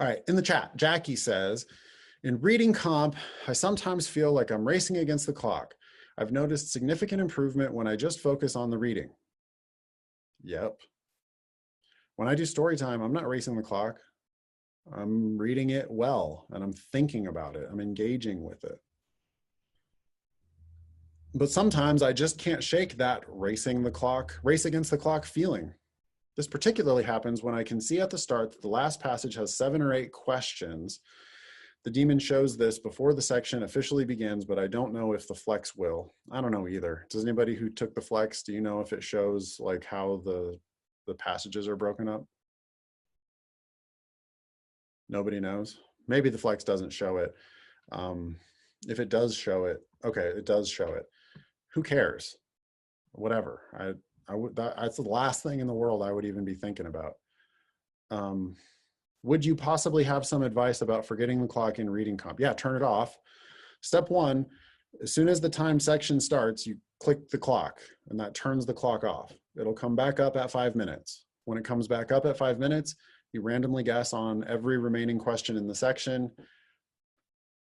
All right, in the chat, Jackie says, in reading comp, I sometimes feel like I'm racing against the clock. I've noticed significant improvement when I just focus on the reading. Yep. When I do story time, I'm not racing the clock. I'm reading it well, and I'm thinking about it. I'm engaging with it. But sometimes I just can't shake that race against the clock feeling. This particularly happens when I can see at the start that the last passage has 7 or 8 questions. The daemon shows this before the section officially begins, but I don't know if the flex will. I don't know either. Does anybody who took the flex, do you know if it shows like how the passages are broken up? Nobody knows. Maybe the flex doesn't show it. If it does show it, okay, it does show it. Who cares? Whatever. That's the last thing in the world I would even be thinking about. Would you possibly have some advice about forgetting the clock in reading comp? Yeah, turn it off. Step 1, as soon as the time section starts, you click the clock and that turns the clock off. It'll come back up at 5 minutes. When it comes back up at 5 minutes, you randomly guess on every remaining question in the section.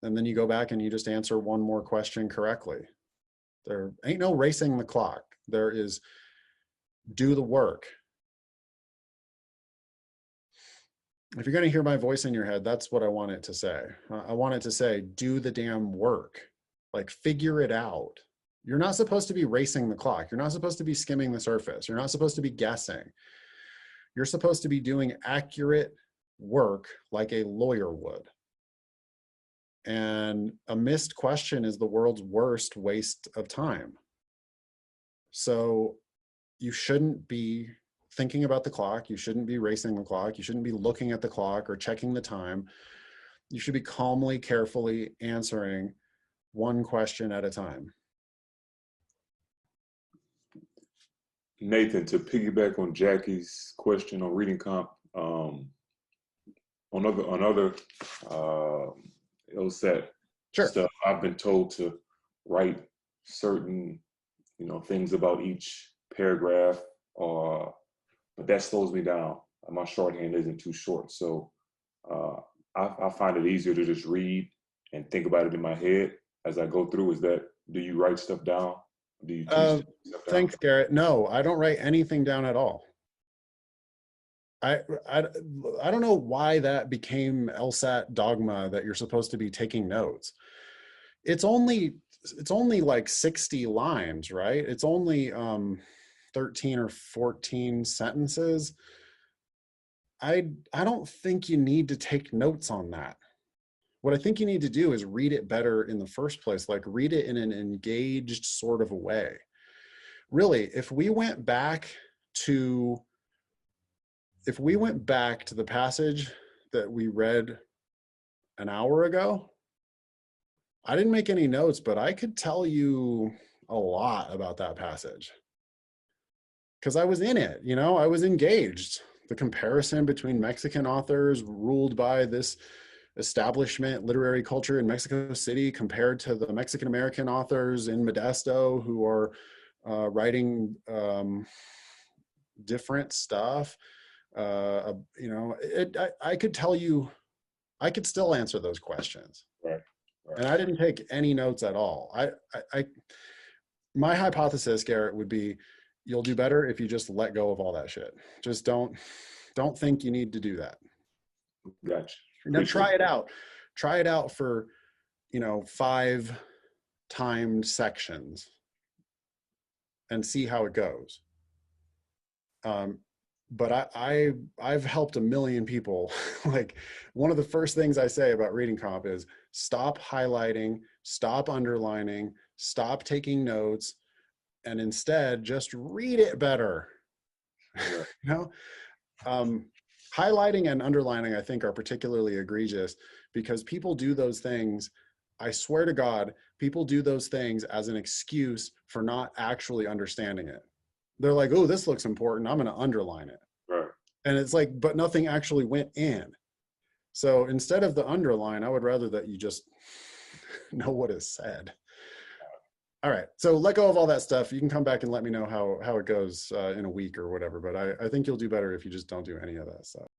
And then you go back and you just answer one more question correctly. There ain't no racing the clock. There is do the work. If you're going to hear my voice in your head, that's what I want it to say. I want it to say, do the damn work. Like, figure it out. You're not supposed to be racing the clock. You're not supposed to be skimming the surface. You're not supposed to be guessing. You're supposed to be doing accurate work like a lawyer would. And a missed question is the world's worst waste of time. So you shouldn't be thinking about the clock. You shouldn't be racing the clock. You shouldn't be looking at the clock or checking the time. You should be calmly, carefully answering one question at a time. Nathan, to piggyback on Jackie's question on reading comp, on other LSAT stuff, I've been told to write certain, things about each paragraph, but that slows me down. My shorthand isn't too short, so I find it easier to just read and think about it in my head as I go through. Do you write stuff down? Do you teach stuff down? Thanks, Garrett. No, I don't write anything down at all. I don't know why that became LSAT dogma that you're supposed to be taking notes. It's only like 60 lines, right? It's only 13 or 14 sentences. I don't think you need to take notes on that. What I think you need to do is read it better in the first place, like read it in an engaged sort of a way. Really, if we went back to the passage that we read an hour ago, I didn't make any notes, but I could tell you a lot about that passage because I was in it, I was engaged. The comparison between Mexican authors ruled by this establishment literary culture in Mexico City compared to the Mexican American authors in Modesto who are writing different stuff. I could tell you, I could still answer those questions. Right. And I didn't take any notes at all. My hypothesis, Garrett, would be you'll do better if you just let go of all that shit. Just don't think you need to do that. Gotcha. Now try it out. Try it out for, 5 timed sections and see how it goes. But I've helped a million people. Like, one of the first things I say about reading comp is stop highlighting, stop underlining, stop taking notes, and instead just read it better. Highlighting and underlining, I think, are particularly egregious because people do those things. I swear to God, people do those things as an excuse for not actually understanding it. They're like, oh, this looks important, I'm going to underline it. Right. And it's like, but nothing actually went in. So instead of the underline, I would rather that you just know what is said. All right, so let go of all that stuff. You can come back and let me know how it goes in a week or whatever, but I think you'll do better if you just don't do any of that stuff.